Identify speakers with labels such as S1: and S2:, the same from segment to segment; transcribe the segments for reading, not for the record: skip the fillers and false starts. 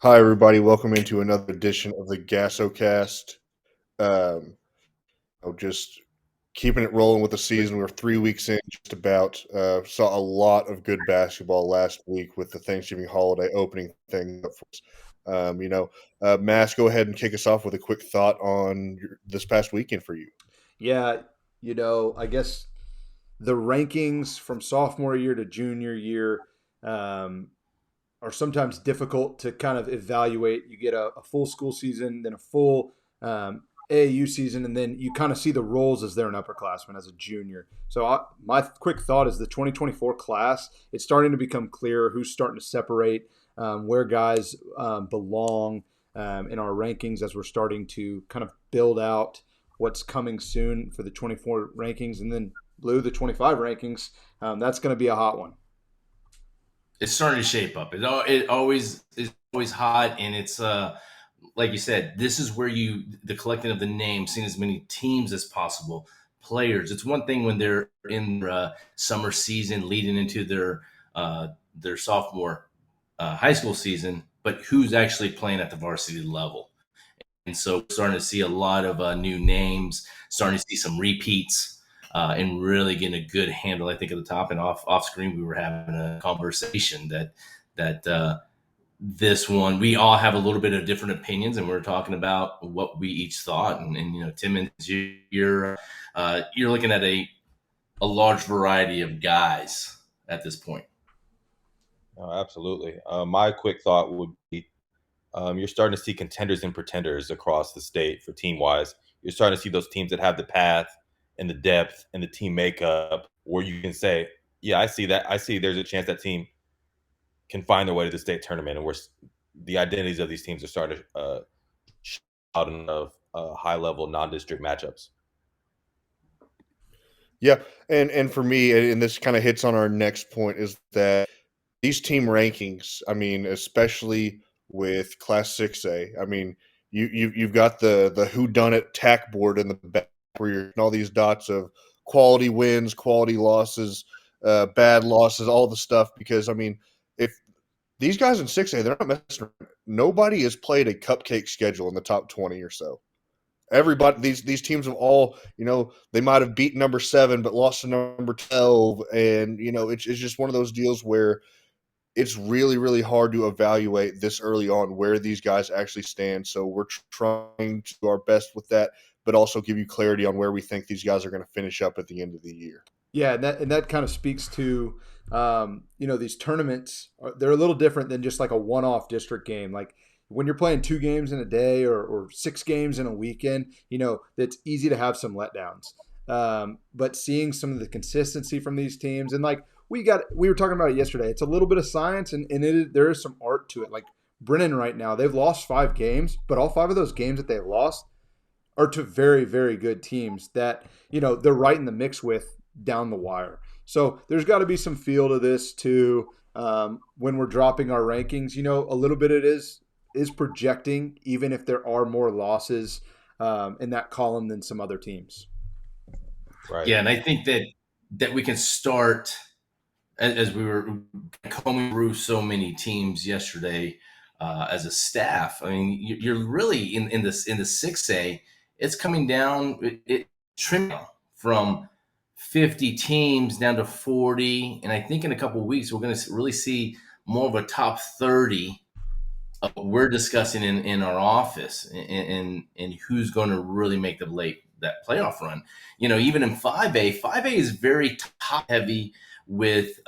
S1: Hi, everybody. Welcome into another edition of the GASOCast. Just keeping it rolling with the season. We're 3 weeks in, just about. Saw a lot of good basketball last week with the Thanksgiving holiday opening thing up for us. Mass, go ahead and kick us off with a quick thought on this past weekend for you.
S2: Yeah, I guess the rankings from sophomore year to junior year um, are sometimes difficult to kind of evaluate. You get a full school season, then a full AAU season, and then you kind of see the roles as they're an upperclassman as a junior. So my quick thought is the 2024 class, it's starting to become clearer who's starting to separate, where guys belong in our rankings as we're starting to kind of build out what's coming soon for the 24 rankings, and then Blue, the 25 rankings. That's going to be a hot one.
S3: It's starting to shape up. It always is always hot, and it's like you said, this is where the collecting of the names, seeing as many teams as possible, players. It's one thing when they're in summer season, leading into their sophomore high school season, but who's actually playing at the varsity level? And so, starting to see a lot of new names, starting to see some repeats, and really getting a good handle. I think at the top and off screen, we were having a conversation that this one we all have a little bit of different opinions, and we're talking about what we each thought. And Timmins, you're looking at a large variety of guys at this point.
S4: Oh, absolutely. My quick thought would be you're starting to see contenders and pretenders across the state for team-wise. You're starting to see those teams that have the path and the depth and the team makeup where you can say, yeah, I see that. I see there's a chance that team can find their way to the state tournament, and where the identities of these teams are starting to show out of high-level non-district matchups.
S1: Yeah, and for me, and this kind of hits on our next point, is that these team rankings, I mean, especially with Class 6A, I mean, you've got the whodunit tack board in the back where you're all these dots of quality wins, quality losses, bad losses, all the stuff. Because, I mean, if these guys in 6A, they're not messing around. Nobody has played a cupcake schedule in the top 20 or so. Everybody, these teams have all, they might have beaten number 7 but lost to number 12, and it's just one of those deals where it's really, really hard to evaluate this early on where these guys actually stand. So we're trying to do our best with that, but also give you clarity on where we think these guys are going to finish up at the end of the year.
S2: Yeah, and that kind of speaks to these tournaments. They're a little different than just like a one-off district game. Like when you're playing 2 games in a day or 6 games in a weekend, it's easy to have some letdowns. But seeing some of the consistency from these teams, and like we were talking about it yesterday, it's a little bit of science, and there is some art to it. Like Brennan right now, they've lost 5 games, but all 5 of those games that they've lost are to very, very good teams that, they're right in the mix with down the wire. So there's got to be some feel to this too. When we're dropping our rankings, a little bit it is projecting, even if there are more losses in that column than some other teams.
S3: Right. Yeah, and I think that we can start as we were combing through so many teams yesterday as a staff. I mean, you're really in the 6A. It's coming down, it trimming from 50 teams down to 40, and I think in a couple of weeks we're going to really see more of a top 30 of what we're discussing in our office, and who's going to really make that playoff run. Even in 5A is very top heavy with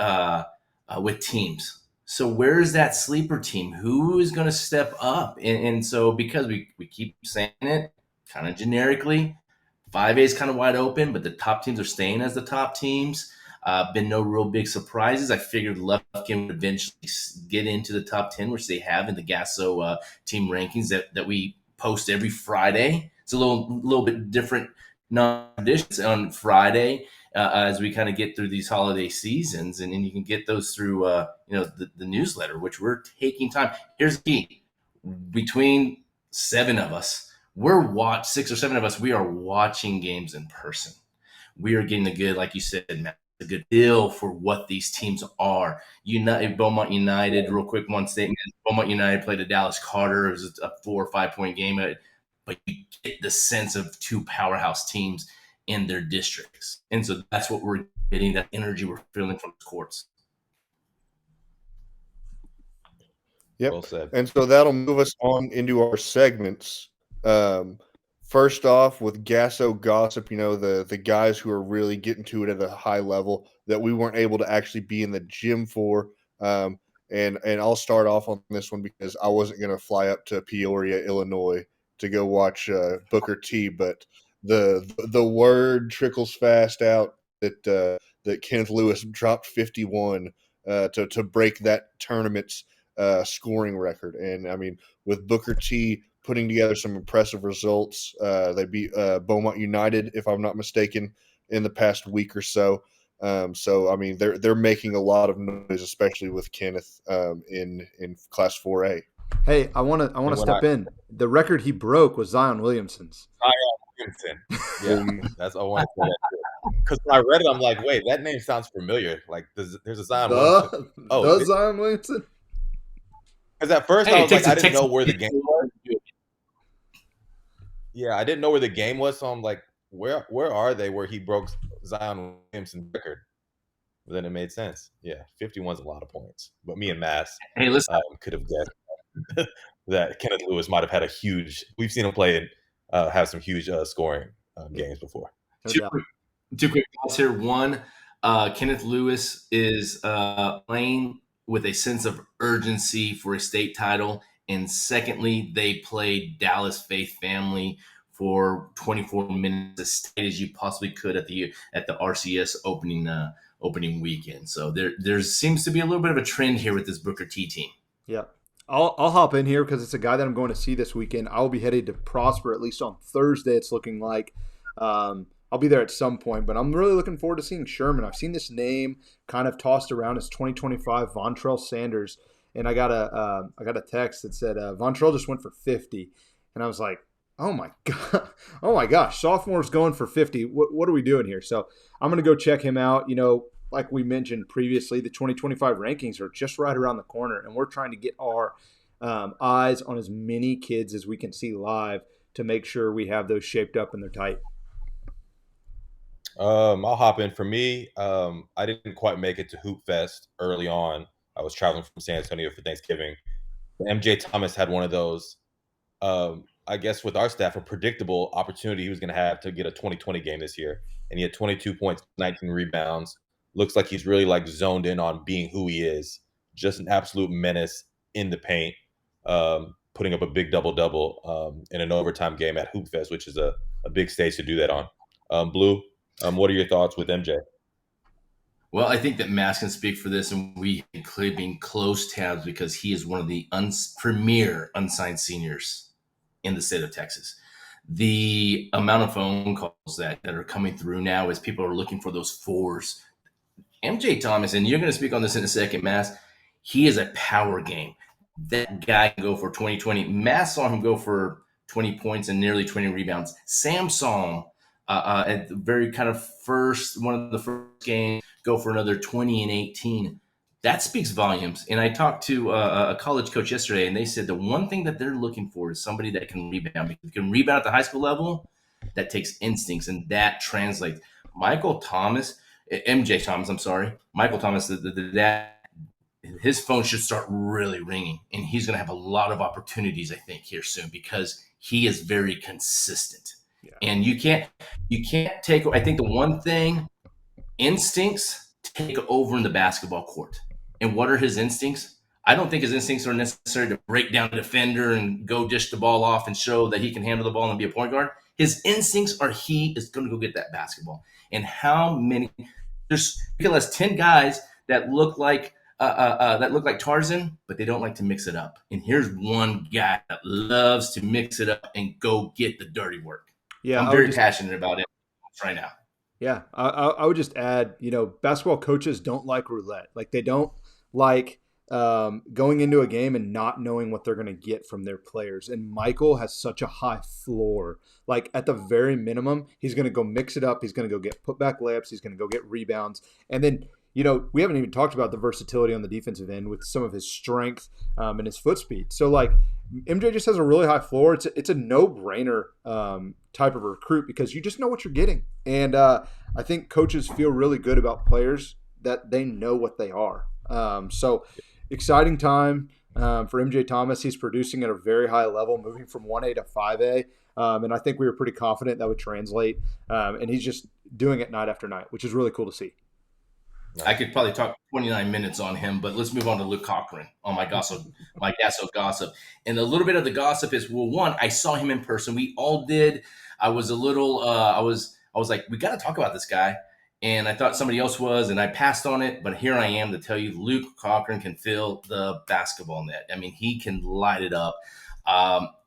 S3: teams. So where's that sleeper team? Who is going to step up? And so because we keep saying it kind of generically, 5A is kind of wide open, but the top teams are staying as the top teams. Been no real big surprises. I figured Lufkin would eventually get into the top 10, which they have in the GASO team rankings that we post every Friday. It's a little bit different non-traditions on Friday as we kind of get through these holiday seasons, and you can get those through the newsletter, which we're taking time. Here's the key: between 7 of us, 6 or 7 of us, we are watching games in person. We are getting a good, like you said, Matt, a good feel for what these teams are. Beaumont United, real quick, one statement. Beaumont United played a Dallas Carter. It was a 4 or 5 point game, but you get the sense of two powerhouse teams in their districts. And so that's what we're getting, that energy we're feeling from the courts.
S1: Yep.
S4: Well said.
S1: And so that'll move us on into our segments. First off, with GASO Gossip, the guys who are really getting to it at a high level that we weren't able to actually be in the gym for. And I'll start off on this one because I wasn't going to fly up to Peoria, Illinois to go watch Booker T, but the word trickles fast out that Kenneth Lewis dropped 51 to break that tournament's scoring record. And I mean, with Booker T putting together some impressive results, they beat Beaumont United, if I'm not mistaken, in the past week or so. So I mean, they're making a lot of noise, especially with Kenneth in Class 4A.
S2: Hey, I want to step in. The record he broke was Zion Williamson's.
S4: Yeah, that's all I want to say. Because when I read it, I'm like, wait, that name sounds familiar. Like, there's a Zion Williamson.
S2: Oh, Zion Williamson.
S4: Because at first I was like, I didn't know where the game was. Yeah, I didn't know where the game was, so I'm like, where are they where he broke Zion Williamson's record? But then it made sense. Yeah, 51's a lot of points. But me and Mass could have guessed that Kenneth Lewis might have had a huge – we've seen him play and have some huge scoring games before.
S3: Two quick thoughts here. One, Kenneth Lewis is playing with a sense of urgency for a state title. And secondly, they played Dallas Faith Family for 24 minutes as tight as you possibly could at the RCS opening weekend. So there seems to be a little bit of a trend here with this Booker T team.
S2: Yeah. I'll hop in here because it's a guy that I'm going to see this weekend. I'll be headed to Prosper at least on Thursday, it's looking like. I'll be there at some point, but I'm really looking forward to seeing Sherman. I've seen this name kind of tossed around as 2025 Vontrell Sanders, and I got a text that said Vontrell just went for 50, and I was like, oh my gosh, sophomore's going for 50. What are we doing here? So I'm gonna go check him out. Like we mentioned previously, the 2025 rankings are just right around the corner, and we're trying to get our eyes on as many kids as we can see live to make sure we have those shaped up and they're tight.
S4: I'll hop in. For me, I didn't quite make it to Hoop Fest early on. I was traveling from San Antonio for Thanksgiving. MJ Thomas had one of those, I guess with our staff, a predictable opportunity he was going to have to get a 2020 game this year. And he had 22 points, 19 rebounds. Looks like he's really zoned in on being who he is. Just an absolute menace in the paint, putting up a big double-double in an overtime game at Hoop Fest, which is a big stage to do that on. Blue, what are your thoughts with MJ?
S3: Well, I think that Mass can speak for this, and we include being close tabs because he is one of the premier unsigned seniors in the state of Texas. The amount of phone calls that are coming through now as people are looking for those fours. MJ Thomas, and you're going to speak on this in a second, Mass, he is a power game. That guy can go for 20. Mass saw him go for 20 points and nearly 20 rebounds. Sam saw him at the very kind of one of the first games, go for another 20 and 18. That speaks volumes. And I talked to a college coach yesterday, and they said the one thing that they're looking for is somebody that can rebound. Because if you can rebound at the high school level, that takes instincts, and that translates. Michael Thomas, the dad, his phone should start really ringing, and he's going to have a lot of opportunities, I think, here soon because he is very consistent. Yeah. And you can't take, I think the one thing, instincts take over in the basketball court. And what are his instincts? I don't think his instincts are necessary to break down a defender and go dish the ball off and show that he can handle the ball and be a point guard. His instincts are he is going to go get that basketball. And how many – there's less 10 guys that look like Tarzan, but they don't like to mix it up. And here's one guy that loves to mix it up and go get the dirty work. Yeah, I'm very passionate about it right now.
S2: Yeah, I would just add, basketball coaches don't like roulette. Like they don't like going into a game and not knowing what they're going to get from their players. And Michael has such a high floor. Like at the very minimum, he's going to go mix it up. He's going to go get putback layups. He's going to go get rebounds. And then, we haven't even talked about the versatility on the defensive end with some of his strength and his foot speed. So like MJ just has a really high floor. It's a no-brainer type of recruit because you just know what you're getting. And I think coaches feel really good about players that they know what they are. So exciting time for MJ Thomas. He's producing at a very high level, moving from 1A to 5A. And I think we were pretty confident that would translate. And he's just doing it night after night, which is really cool to see.
S3: I could probably talk 29 minutes on him, but let's move on to Luke Coughran on my GASO gossip. And a little bit of the gossip is, well, one, I saw him in person. We all did. I was a little, I was like, we got to talk about this guy. And I thought somebody else was, and I passed on it. But here I am to tell you, Luke Coughran can fill the basketball net. I mean, he can light it up.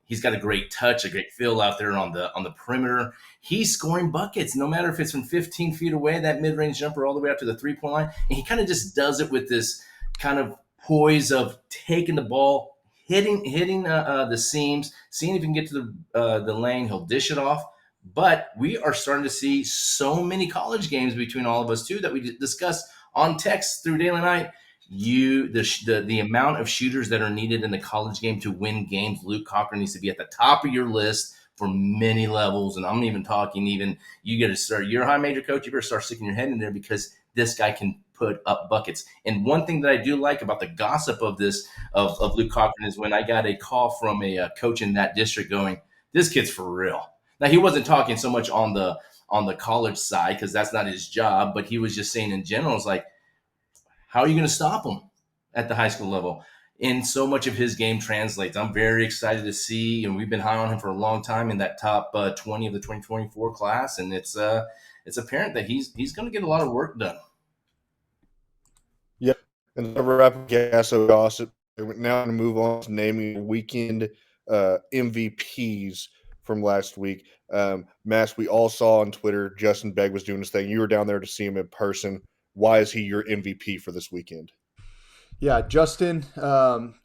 S3: He's got a great touch, a great feel out there on the perimeter. He's scoring buckets, no matter if it's from 15 feet away, that mid-range jumper, all the way out to the three-point line. And he kind of just does it with this kind of poise of taking the ball, hitting the seams, seeing if he can get to the lane. He'll dish it off. But we are starting to see so many college games between all of us, too, that we discussed on text through daily night. The amount of shooters that are needed in the college game to win games, Luke Coughran needs to be at the top of your list for many levels. And I'm even talking, you got to start, you're a high major coach, you better start sticking your head in there because this guy can put up buckets. And one thing that I do like about the gossip of this, of Luke Coughran, is when I got a call from a coach in that district going, this kid's for real. Now, he wasn't talking so much on the college side because that's not his job, but he was just saying in general, it's like, how are you going to stop him at the high school level? And so much of his game translates. I'm very excited to see, and we've been high on him for a long time in that top 20 of the 2024 class, and it's apparent that he's going to get a lot of work done.
S1: Yep. And to wrap up GASO gossip, we're now going to move on to naming weekend MVPs from last week. Mass, we all saw on Twitter, Justin Begg was doing his thing. You were down there to see him in person. Why is he your MVP for this weekend?
S2: Yeah, Justin,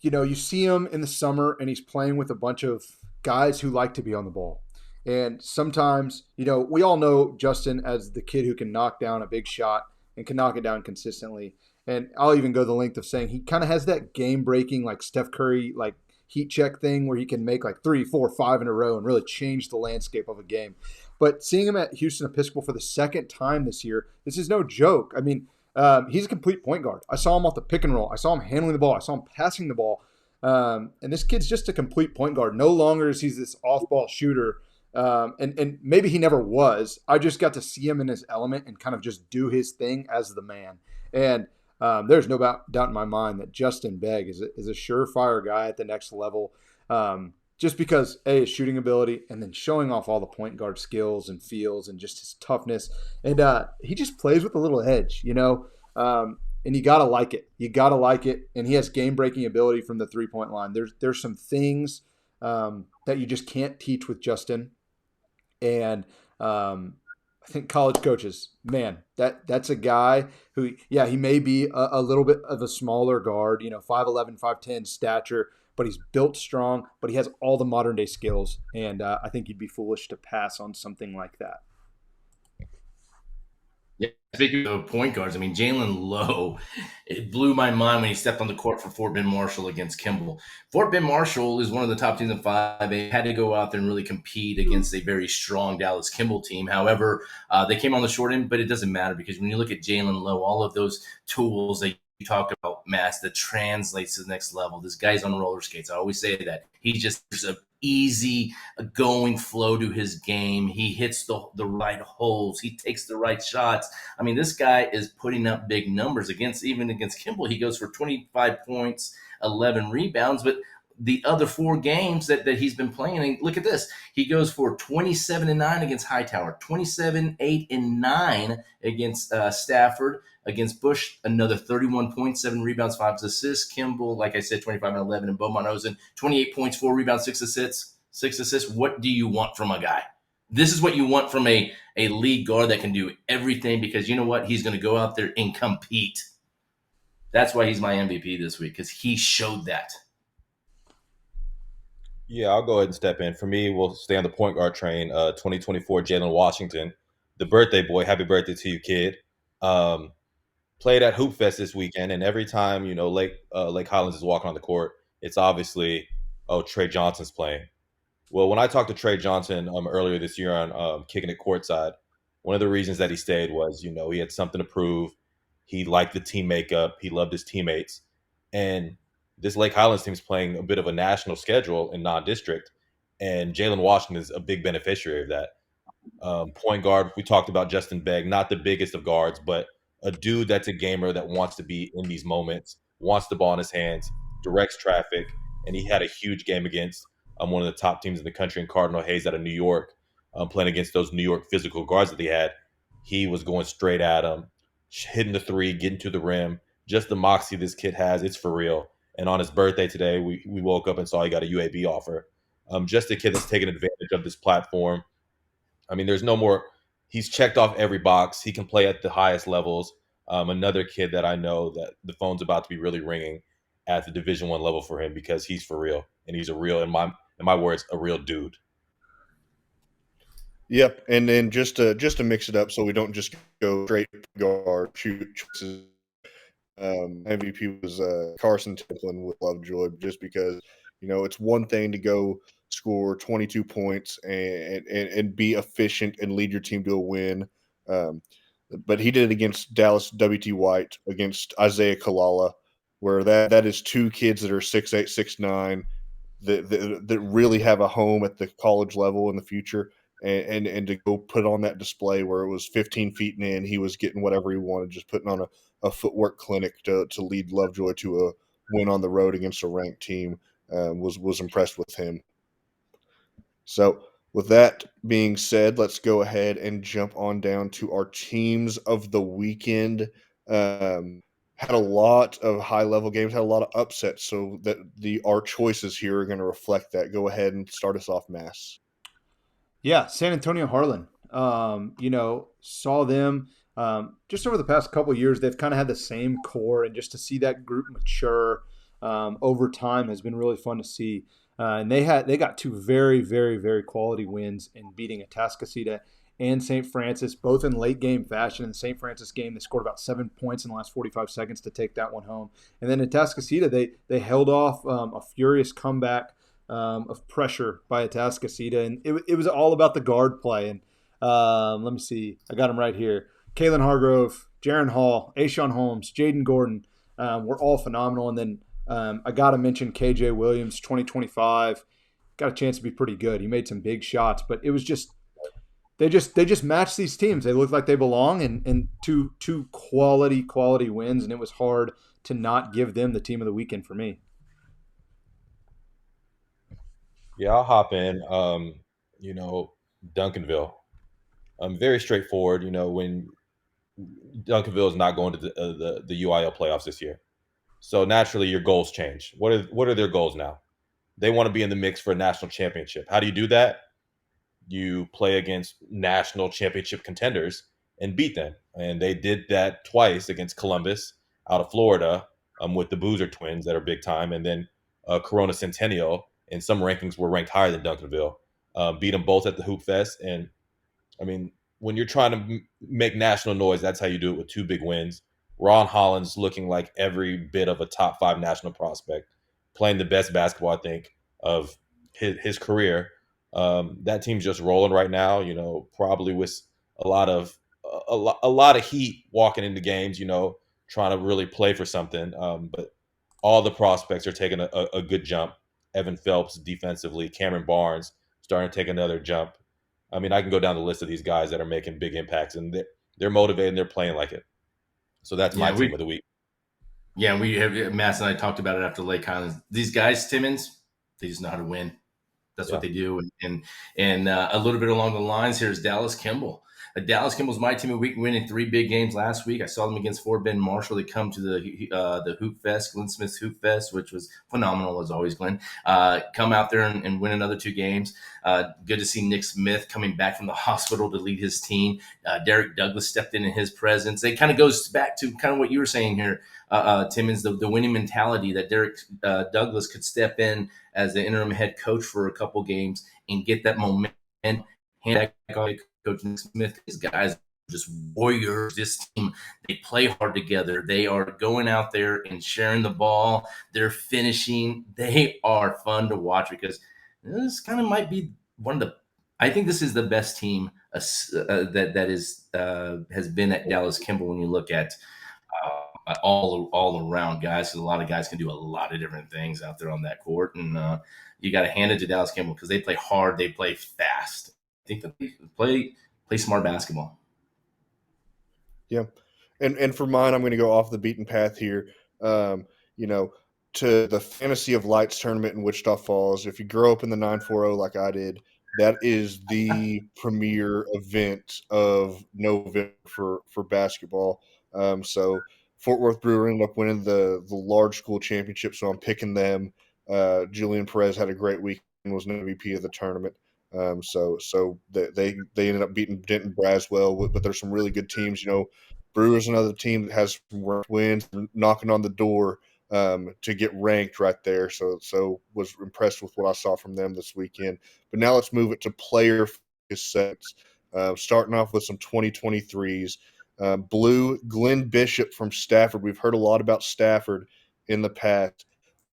S2: you see him in the summer and he's playing with a bunch of guys who like to be on the ball. And sometimes, we all know Justin as the kid who can knock down a big shot and can knock it down consistently. And I'll even go the length of saying he kind of has that game-breaking, like Steph Curry, like heat check thing where he can make like 3, 4, 5 in a row and really change the landscape of a game. But seeing him at Houston Episcopal for the second time this year, this is no joke. I mean, he's a complete point guard. I saw him off the pick and roll. I saw him handling the ball. I saw him passing the ball. And this kid's just a complete point guard. No longer is he this off-ball shooter. And maybe he never was. I just got to see him in his element and kind of just do his thing as the man. And there's no doubt in my mind that Justin Begg is a surefire guy at the next level. Just because, his shooting ability and then showing off all the point guard skills and feels and just his toughness. And he just plays with a little edge, and you got to like it. You got to like it. And he has game-breaking ability from the three-point line. There's some things that you just can't teach with Justin. And I think college coaches, man, that's a guy who, he may be a little bit of a smaller guard, 5'11", 5'10" stature, but he's built strong, but he has all the modern day skills. And I think you'd be foolish to pass on something like that.
S3: Yeah, speaking of point guards, Jaylen Lowe, it blew my mind when he stepped on the court for Fort Bend Marshall against Kimball. Fort Bend Marshall is one of the top teams in 5A. Had to go out there and really compete against a very strong Dallas Kimball team. However, they came on the short end, but it doesn't matter because when you look at Jaylen Lowe, all of those tools that you talk about, Mass, that translates to the next level. This guy's on roller skates. I always say that. There's an easy going flow to his game. He hits the right holes. He takes the right shots. This guy is putting up big numbers against Kimball. He goes for 25 points, 11 rebounds, but the other 4 games that he's been playing, and look at this. He goes for 27-9 against Hightower, 27-8-9 against Stratford, against Bush, another 31 points, 7 rebounds, 5 assists. Kimball, like I said, 25-11, and Beaumont Ozen, 28 points, 4 rebounds, 6 assists. What do you want from a guy? This is what you want from a lead guard that can do everything because you know what? He's going to go out there and compete. That's why he's my MVP this week, because he showed that.
S4: Yeah, I'll go ahead and step in. For me, we'll stay on the point guard train. 2024 Jalen Washington, the birthday boy. Happy birthday to you, kid. Played at Hoop Fest this weekend, and every time Lake Highlands is walking on the court, it's obviously, oh, Trey Johnson's playing. Well, when I talked to Trey Johnson earlier this year on kicking it courtside, one of the reasons that he stayed was he had something to prove. He liked the team makeup. He loved his teammates, and this Lake Highlands team is playing a bit of a national schedule in non-district, and Jalen Washington is a big beneficiary of that. Point guard, we talked about Justin Begg, not the biggest of guards, but a dude that's a gamer that wants to be in these moments, wants the ball in his hands, directs traffic, and he had a huge game against one of the top teams in the country in Cardinal Hayes out of New York, playing against those New York physical guards that they had. He was going straight at him, hitting the three, getting to the rim. Just the moxie this kid has, it's for real. And on his birthday today, we woke up and saw he got a UAB offer. Just a kid that's taking advantage of this platform. I mean, there's no more. He's checked off every box. He can play at the highest levels. Another kid that I know that the phone's about to be really ringing at the Division I level for him because he's for real, and he's a real, in my words, a real dude.
S1: Yep, and then just to mix it up, so we don't just go straight guard choices. MVP was Karson Templin with Lovejoy, just because it's one thing to go score 22 points and be efficient and lead your team to a win, but he did it against Dallas WT White, against Isaiah Kalala, where that is two kids that are 6'8", 6'9", that really have a home at the college level in the future. And to go put on that display where it was 15 feet and in, he was getting whatever he wanted, just putting on a footwork clinic to lead Lovejoy to a win on the road against a ranked team. Was impressed with him. So with that being said, let's go ahead and jump on down to our teams of the weekend. Had a lot of high-level games, had a lot of upsets, so that our choices here are going to reflect that. Go ahead and start us off, Mass.
S2: Yeah, San Antonio Harlan. Saw them just over the past couple of years. They've kind of had the same core, and just to see that group mature over time has been really fun to see. And they got two very, very, very quality wins in beating Atascocita and St. Francis, both in late game fashion. In the St. Francis game, they scored about 7 points in the last 45 seconds to take that one home. And then Atascocita, they held off a furious comeback of pressure by Atascocita, and it was all about the guard play. And let me see, I got them right here. Kalen Hargrove, Jaron Hall, Ashawn Holmes, Jaden Gordon were all phenomenal. And then I got to mention KJ Williams, 2025, got a chance to be pretty good. He made some big shots, but it was just they just matched these teams. They looked like they belong, and two quality wins, and it was hard to not give them the team of the weekend for me.
S4: Yeah, I'll hop in. Duncanville. Very straightforward. When Duncanville is not going to the UIL playoffs this year, so naturally your goals change. What are their goals now? They want to be in the mix for a national championship. How do you do that? You play against national championship contenders and beat them, and they did that twice against Columbus out of Florida, with the Boozer twins that are big time, and then Corona Centennial. In some rankings, were ranked higher than Duncanville. Beat them both at the Hoop Fest. And, I mean, when you're trying to make national noise, that's how you do it, with two big wins. Ron Holland's looking like every bit of a top 5 national prospect, playing the best basketball, I think, of his career. That team's just rolling right now, probably with a lot of heat walking into games, trying to really play for something. But all the prospects are taking a good jump. Evan Phelps defensively, Cameron Barnes starting to take another jump. I mean, I can go down the list of these guys that are making big impacts, and they're motivated and they're playing like it. So that's my team of the week.
S3: Yeah, we have Mass and I talked about it after Lake Highlands. These guys, Timmins, they just know how to win. That's what they do. And a little bit along the lines, here's Dallas Kimball. Dallas Kimball's my team of the week, winning 3 big games last week. I saw them against Fort Bend Marshall. They come to the Hoop Fest, Glenn Smith's Hoop Fest, which was phenomenal as always, Glenn. Come out there and win another 2 games. Good to see Nick Smith coming back from the hospital to lead his team. Derek Douglas stepped in his presence. It kind of goes back to kind of what you were saying here, Timmins, the winning mentality that Derek Douglas could step in as the interim head coach for a couple games and get that momentum. Hand back on Coach Nick Smith. These guys are just warriors. This team, they play hard together. They are going out there and sharing the ball. They're finishing. They are fun to watch because this kind of might be one of the. I think this is the best team that is has been at Dallas Kimball when you look at all around guys. Because a lot of guys can do a lot of different things out there on that court, and you got to hand it to Dallas Kimball because they play hard. They play fast. I think that they play smart basketball.
S1: Yeah. And for mine, I'm going to go off the beaten path here. To the Fantasy of Lights tournament in Wichita Falls. If you grow up in the 940 like I did, that is the premier event of November for basketball. So Fort Worth Brewer ended up winning the large school championship, so I'm picking them. Julian Perez had a great weekend, was an MVP of the tournament. So they ended up beating Denton Braswell, but there's some really good teams. Brewer's another team that has some wins, knocking on the door to get ranked right there. So was impressed with what I saw from them this weekend. But now let's move it to player sets. Starting off with some 2023s. Blue, Glenn Bishop from Stafford. We've heard a lot about Stafford in the past.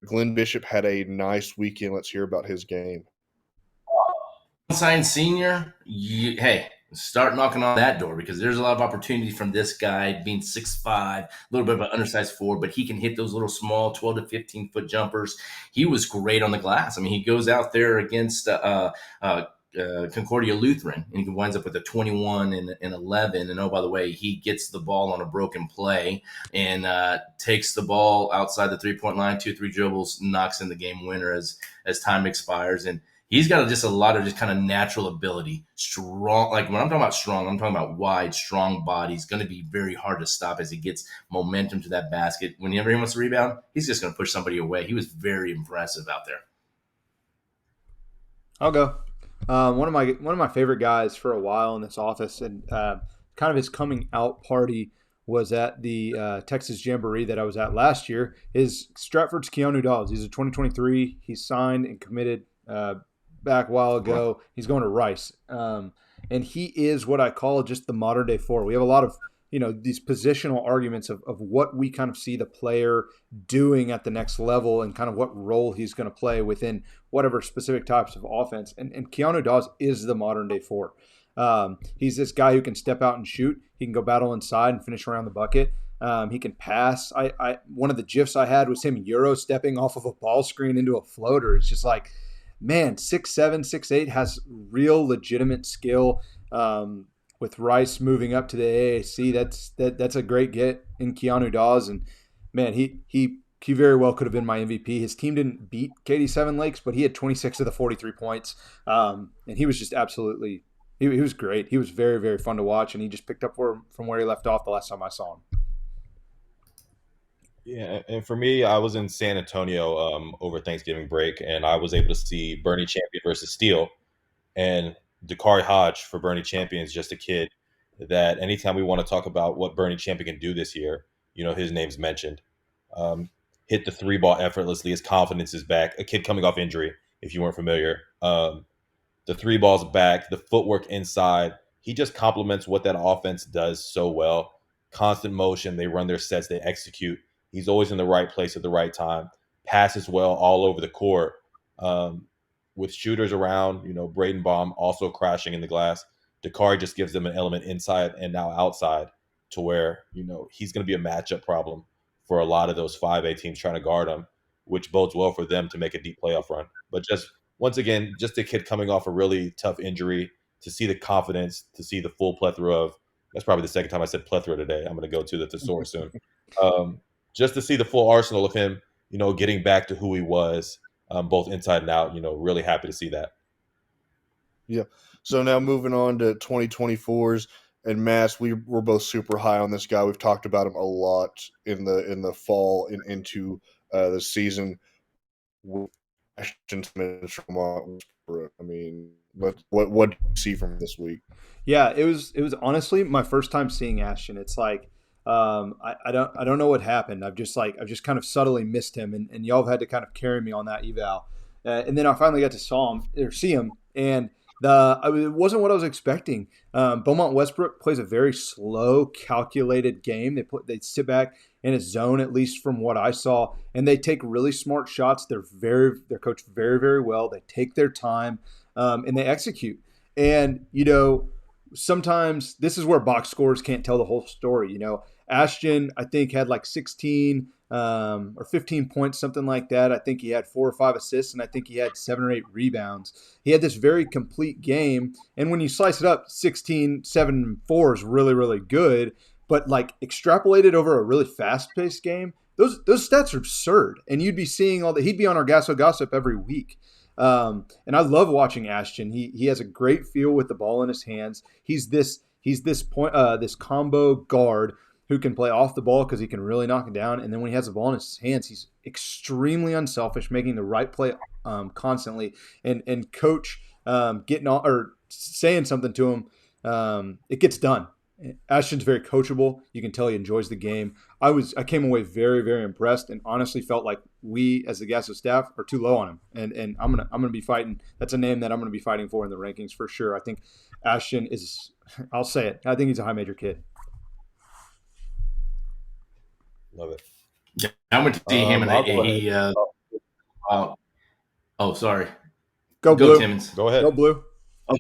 S1: Glenn Bishop had a nice weekend. Let's hear about his game.
S3: Unsigned senior, hey, start knocking on that door because there's a lot of opportunity from this guy being 6'5", a little bit of an undersized forward, but he can hit those little small 12 to 15-foot jumpers. He was great on the glass. I mean, he goes out there against Concordia Lutheran, and he winds up with a 21 and 11. And, oh, by the way, he gets the ball on a broken play and takes the ball outside the three-point line, 2-3 dribbles, knocks in the game winner as time expires. And he's got just a lot of just kind of natural ability. Strong, like when I'm talking about strong, I'm talking about wide, strong body. He's going to be very hard to stop as he gets momentum to that basket. Whenever he wants to rebound, he's just going to push somebody away. He was very impressive out there.
S2: I'll go. One of my favorite guys for a while in this office, and kind of his coming out party was at the Texas Jamboree that I was at last year. Is Stratford's Keanu Dawes. He's a 2023. He's signed and committed back a while ago. He's going to Rice. And he is what I call just the modern day four. We have a lot of, these positional arguments of what we kind of see the player doing at the next level and kind of what role he's going to play within whatever specific types of offense. And Keanu Dawes is the modern day four. He's this guy who can step out and shoot. He can go battle inside and finish around the bucket. He can pass. One of the GIFs I had was him Euro stepping off of a ball screen into a floater. It's just like, man, 6'7", 6'8", has real legitimate skill. With Rice moving up to the AAC, that's a great get in Keanu Dawes. And man, he very well could have been my MVP. His team didn't beat Katy Seven Lakes, but he had 26 of the 43 points. And he was just absolutely he was great. He was very, very fun to watch, and he just picked up from where he left off the last time I saw him.
S4: Yeah, and for me, I was in San Antonio over Thanksgiving break, and I was able to see Bernie Champion versus Steele. And Dakari Hodge for Bernie Champion is just a kid that anytime we want to talk about what Bernie Champion can do this year, his name's mentioned. Hit the 3-ball effortlessly. His confidence is back. A kid coming off injury, if you weren't familiar. The 3-ball's back. The footwork inside. He just complements what that offense does so well. Constant motion. They run their sets. They execute. He's always in the right place at the right time. Passes well all over the court. With shooters around, Braden Baum also crashing in the glass. Dakari just gives them an element inside and now outside to where, he's going to be a matchup problem for a lot of those 5A teams trying to guard him, which bodes well for them to make a deep playoff run. But once again, just a kid coming off a really tough injury, to see the confidence, to see the full plethora of – that's probably the second time I said plethora today. I'm going to go to the thesaurus soon. Just to see the full arsenal of him, getting back to who he was, both inside and out, really happy to see that.
S1: Yeah. So now moving on to 2024's, and Mass, we're both super high on this guy. We've talked about him a lot in the fall and into the season. Ashton Timmins from Westbrook. I mean, what do you see from this week?
S2: Yeah, it was honestly my first time seeing Ashton. It's like I don't know what happened. I've just kind of subtly missed him, and y'all have had to kind of carry me on that eval. And then I finally got to see him, and it wasn't what I was expecting. Beaumont Westbrook plays a very slow, calculated game. They sit back in a zone, at least from what I saw, and they take really smart shots. They're coached very, very well. They take their time, and they execute. And sometimes this is where box scores can't tell the whole story. Ashton, I think, had like 16 or 15 points, something like that. I think he had 4 or 5 assists, and I think he had 7 or 8 rebounds. He had this very complete game. And when you slice it up, 16, 7, and 4 is really, really good. But like extrapolated over a really fast-paced game, those stats are absurd. And you'd be seeing he'd be on our GASO Gossip every week. And I love watching Ashton. He has a great feel with the ball in his hands. He's this combo guard who can play off the ball because he can really knock it down. And then when he has the ball in his hands, he's extremely unselfish, making the right play constantly. And coach getting on or saying something to him, it gets done. Ashton's very coachable. You can tell he enjoys the game. I came away very, very impressed, and honestly felt like we, as the GASO staff, are too low on him. And I'm gonna be fighting. That's a name that I'm gonna be fighting for in the rankings for sure. I think Ashton is. I'll say it. I think he's a high major kid.
S4: Love it.
S3: Yeah, I went to see him, and oh, sorry.
S2: Go Blue.
S3: Timmins.
S4: Go ahead.
S2: Go Blue.
S3: Okay.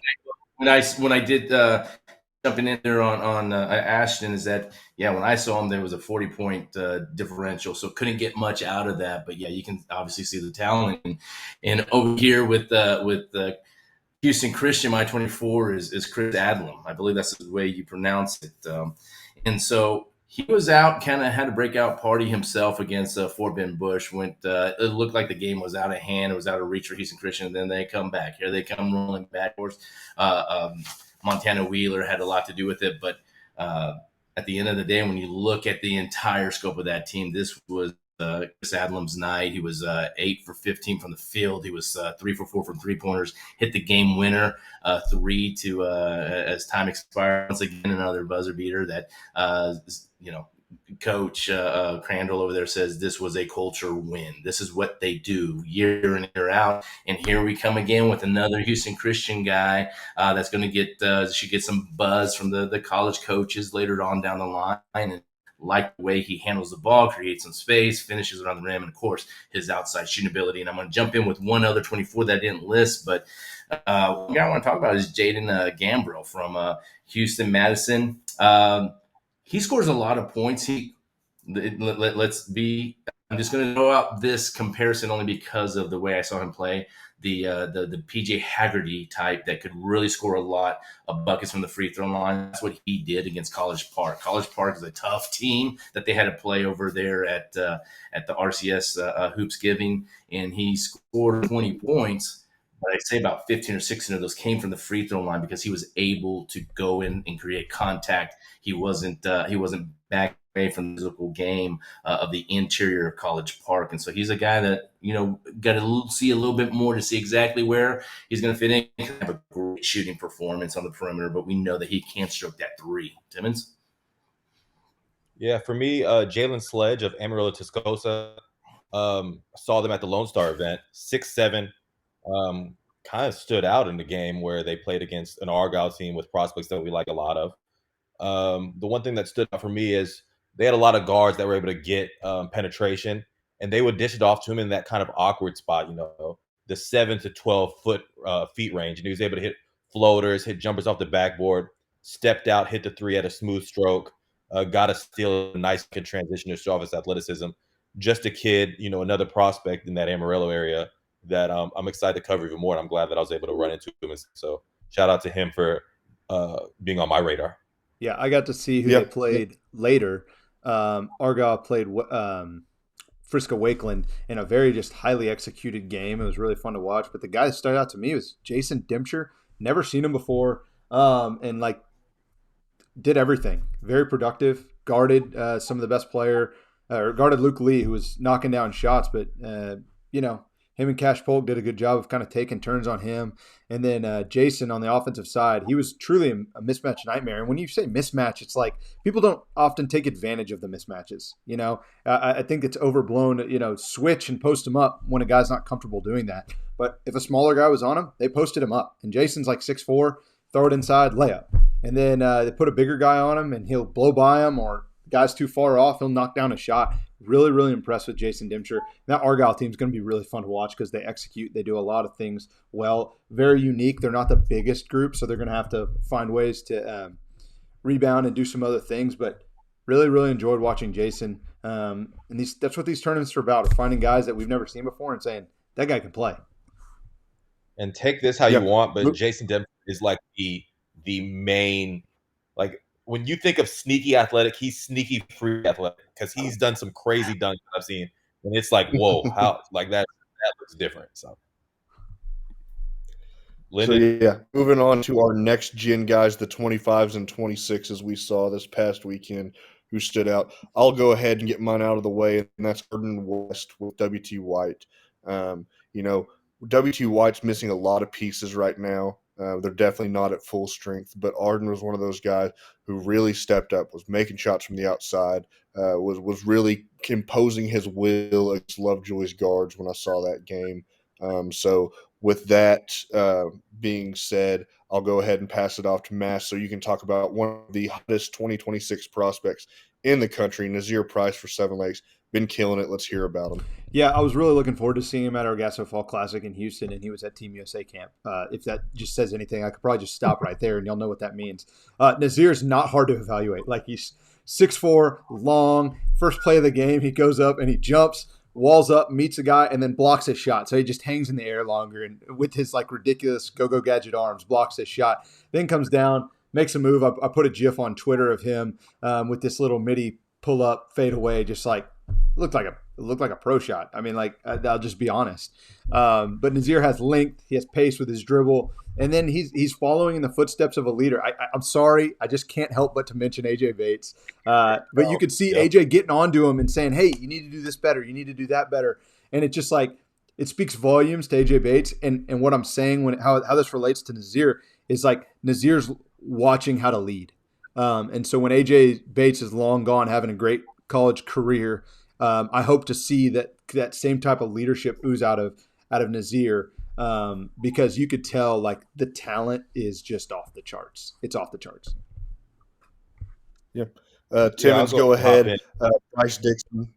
S3: When I did jumping in there on Ashton, is that when I saw him, there was a 40-point differential, so couldn't get much out of that. But you can obviously see the talent. And over here with Houston Christian, my 24 is Chris Adlam. I believe that's the way you pronounce it. And so he was out, kind of had a breakout party himself against Fort Bend Bush. It looked like the game was out of hand. It was out of reach for Houston Christian, and then they come back. Here they come rolling back. Of course, Montana Wheeler had a lot to do with it. But at the end of the day, when you look at the entire scope of that team, this was Chris Adlam's night. He was 8 for 15 from the field. He was 3 for 4 from three-pointers, hit the game winner, 3 to as time expired. Once again, another buzzer beater that, Coach Crandall over there says this was a culture win. This is what they do year in, year out. And here we come again with another Houston Christian guy that's going to should get some buzz from the college coaches later on down the line. And like the way he handles the ball, creates some space, finishes around the rim, and, of course, his outside shooting ability. And I'm going to jump in with one other 24 that I didn't list, but one guy I want to talk about is Jaylen Gambrell from Houston-Madison. He scores a lot of points. I'm just going to throw out this comparison only because of the way I saw him play. The PJ Haggerty type that could really score a lot of buckets from the free throw line. That's what he did against College Park. College Park is a tough team that they had to play over there at the RCS Hoops Giving, and he scored 20 points. But I'd say about 15 or 16 of those came from the free throw line because he was able to go in and create contact. He wasn't back away from the physical game of the interior of College Park. And so he's a guy that, got to see a little bit more to see exactly where he's going to fit in. He can have a great shooting performance on the perimeter, but we know that he can't stroke that three. Timmins?
S4: Yeah, for me, Jalen Sledge of Amarillo, Tascosa, saw them at the Lone Star event, 6'7", kind of stood out in the game where they played against an Argyle team with prospects that we like a lot of. The one thing that stood out for me is they had a lot of guards that were able to get penetration, and they would dish it off to him in that kind of awkward spot, the 7 to 12 feet range. And he was able to hit floaters, hit jumpers off the backboard, stepped out, hit the three at a smooth stroke, got a steal, a nice kid transition to show off his athleticism. Just a kid, another prospect in that Amarillo area that I'm excited to cover even more. And I'm glad that I was able to run into him. And so shout out to him for being on my radar.
S2: Yeah, I got to see who they played later. Argyle played Frisco Wakeland in a very just highly executed game. It was really fun to watch. But the guy that stood out to me was Jason Dempster. Never seen him before. And like did everything. Very productive. Guarded some of the best player, or guarded Luke Lee, who was knocking down shots. But him and Cash Polk did a good job of kind of taking turns on him. And then Jason on the offensive side, he was truly a mismatch nightmare. And when you say mismatch, it's like people don't often take advantage of the mismatches. I think it's overblown. Switch and post him up when a guy's not comfortable doing that. But if a smaller guy was on him, they posted him up. And Jason's like 6'4", throw it inside, layup. And then they put a bigger guy on him, and he'll blow by him, or the guy's too far off, he'll knock down a shot. Really, really impressed with Jason Dimcher. That Argyle team is going to be really fun to watch because they execute. They do a lot of things well. Very unique. They're not the biggest group, so they're going to have to find ways to rebound and do some other things. But really, really enjoyed watching Jason. And that's what these tournaments are about, finding guys that we've never seen before and saying, that guy can play.
S4: And take this how you want, but Jason Denton is like the main, like when you think of sneaky athletic, he's sneaky free athletic because he's done some crazy dunks I've seen, and it's like, whoa, how like that looks different. So,
S1: Lyndon. Moving on to our next gen guys, the 25s and 26s we saw this past weekend, who stood out. I'll go ahead and get mine out of the way, and that's Arden West with W.T. White. W.T. White's missing a lot of pieces right now. They're definitely not at full strength, but Arden was one of those guys who really stepped up, was making shots from the outside, was really imposing his will against Lovejoy's guards when I saw that game. So with that being said, I'll go ahead and pass it off to Mass so you can talk about one of the hottest 2026 prospects in the country, Nazir Price for Seven Lakes. Been killing it. Let's hear about him.
S2: Yeah, I was really looking forward to seeing him at our GASO Fall Classic in Houston, and he was at Team USA camp. If that just says anything, I could probably just stop right there, and you'll know what that means. Nazir's not hard to evaluate. Like, he's 6'4", long. First play of the game, he goes up and he jumps, walls up, meets a guy, and then blocks his shot. So he just hangs in the air longer, and with his like ridiculous go-go gadget arms, blocks his shot. Then comes down, makes a move. I put a GIF on Twitter of him with this little midi pull-up, fade away, just like looked like a pro shot. I mean, like, I'll just be honest. But Nazir has length. He has pace with his dribble. And then he's following in the footsteps of a leader. I'm sorry. I just can't help but to mention AJ Bates. But you could see AJ getting onto him and saying, hey, you need to do this better. You need to do that better. And it just like, it speaks volumes to AJ Bates. And what I'm saying, how this relates to Nazir is like Nazir's watching how to lead. And so when AJ Bates is long gone, having a great college career, I hope to see that same type of leadership ooze out of Nazir, because you could tell like the talent is just off the charts. It's off the charts.
S1: Yeah. Timmins, go ahead. Bryce Dixon.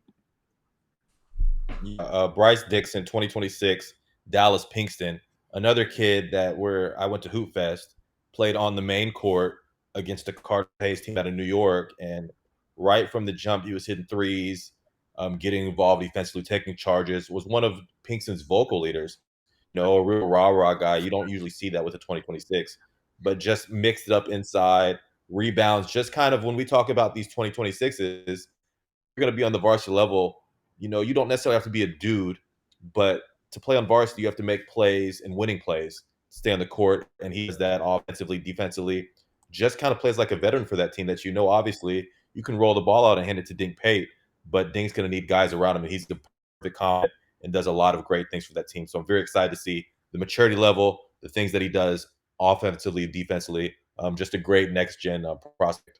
S4: Bryce Dixon, 2026, Dallas Pinkston. Another kid that I went to Hoop Fest, played on the main court against the Carter Hayes team out of New York, and right from the jump, he was hitting threes, getting involved defensively, taking charges, was one of Pinkston's vocal leaders. A real rah-rah guy. You don't usually see that with a 2026, but just mixed it up inside, rebounds, just kind of when we talk about these 2026s, you're going to be on the varsity level. You don't necessarily have to be a dude, but to play on varsity, you have to make plays and winning plays, stay on the court, and he does that offensively, defensively, just kind of plays like a veteran for that team that obviously, you can roll the ball out and hand it to Dink Pate, but Dink's going to need guys around him, and he's the perfect complement and does a lot of great things for that team. So I'm very excited to see the maturity level, the things that he does offensively, defensively. Just a great next-gen prospect.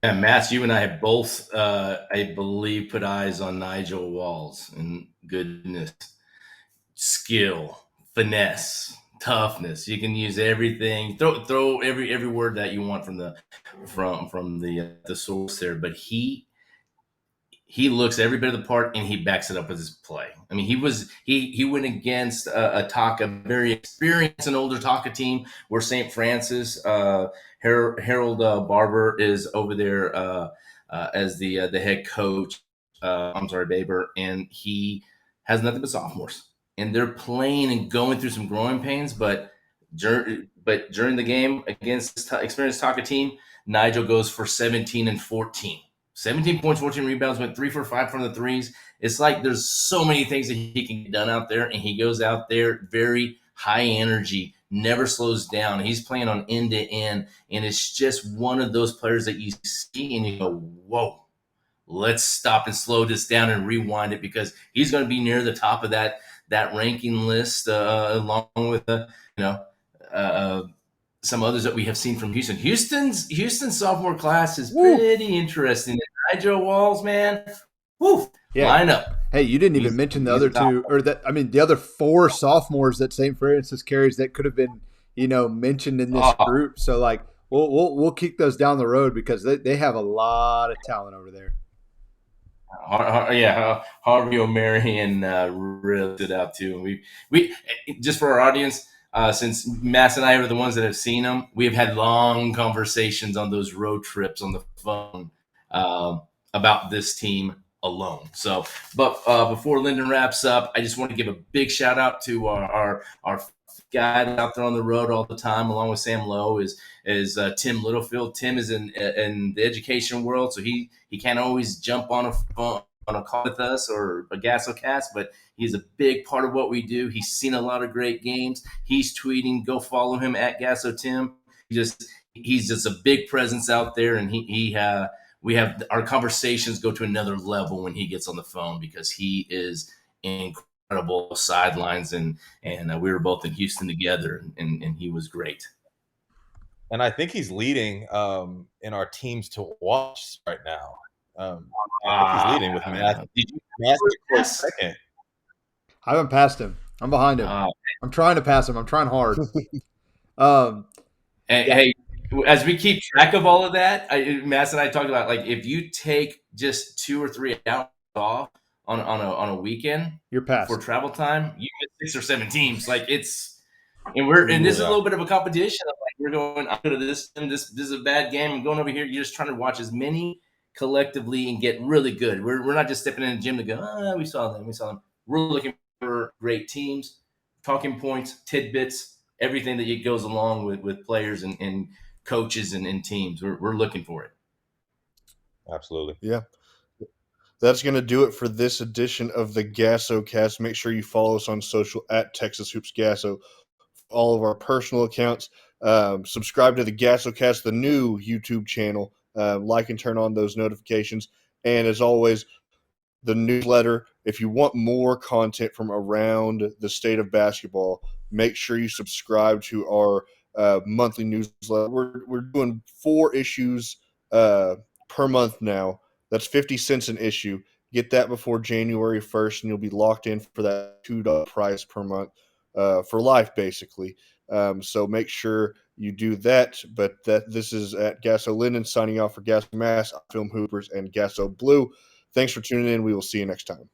S3: Yeah, Matt, you and I have both, I believe, put eyes on Nigel Walls. And goodness, skill, finesse, toughness. You can use everything. Throw every word that you want from the source there. But he looks every bit of the part, and he backs it up with his play. I mean, he went against a Taka, very experienced and older Taka team, where St. Francis, Harold Barber is over there as the head coach. Baber, and he has nothing but sophomores, and they're playing and going through some growing pains. But during the game against this experienced Taka team, Nigel goes for 17 and 14. 17 points, 14 rebounds, went 3 for 5 from the threes. It's like there's so many things that he can get done out there, and he goes out there very high energy, never slows down. He's playing on end to end, and it's just one of those players that you see and you go, whoa, let's stop and slow this down and rewind it, because he's going to be near the top of that ranking list, along with some others that we have seen from Houston. Houston's sophomore class is pretty interesting. Nigel Walls, man, line up.
S2: Hey, you didn't even mention the other two, or the other 4 sophomores that St. Francis carries that could have been, mentioned in this group. So like, we'll kick those down the road, because they have a lot of talent over there.
S3: Harvey O'Marion really stood out too. We just for our audience, since Mass and I are the ones that have seen him, we have had long conversations on those road trips on the phone about this team alone. So, but before Lyndon wraps up, I just want to give a big shout out to our guy out there on the road all the time, along with Sam Lowe, is Tim Littlefield. Tim is in the education world, so he can't always jump on a phone on a call with us or a GASOcast, but he's a big part of what we do. He's seen a lot of great games. He's tweeting. Go follow him at GASO Tim. He's just a big presence out there, and we have our conversations go to another level when he gets on the phone, because he is incredible sidelines, and we were both in Houston together, and he was great.
S4: And I think he's leading in our teams to watch right now. I think he's leading with Matt.
S2: Second. I haven't passed him. I'm behind him. I'm trying to pass him. I'm trying hard.
S3: Hey, as we keep track of all of that, Mass and I talked about, like, if you take just 2 or 3 hours off on a weekend,
S2: you're passed
S3: for travel time. You get 6 or 7 teams. Like, it's. And this is a little bit of a competition. Like, we're going, I'm going to this is a bad game. I'm going over here. You're just trying to watch as many collectively and get really good. We're not just stepping in the gym to go, we saw them. We're looking for great teams, talking points, tidbits, everything that goes along with players and coaches and teams. We're looking for it.
S4: Absolutely.
S1: Yeah. That's going to do it for this edition of the GASOcast. Make sure you follow us on social at Texas Hoops Gaso. All of our personal accounts. Subscribe to the GASOcast, the new YouTube channel. Like and turn on those notifications. And as always, the newsletter. If you want more content from around the state of basketball, make sure you subscribe to our monthly newsletter. We're doing 4 issues per month now. That's 50 cents an issue. Get that before January 1st, and you'll be locked in for that $2 price per month for life, basically. So make sure you do that. But this is at GASO Lyndon signing off for GASO Mass, Film Hoopers, and GASO Blue. Thanks for tuning in. We will see you next time.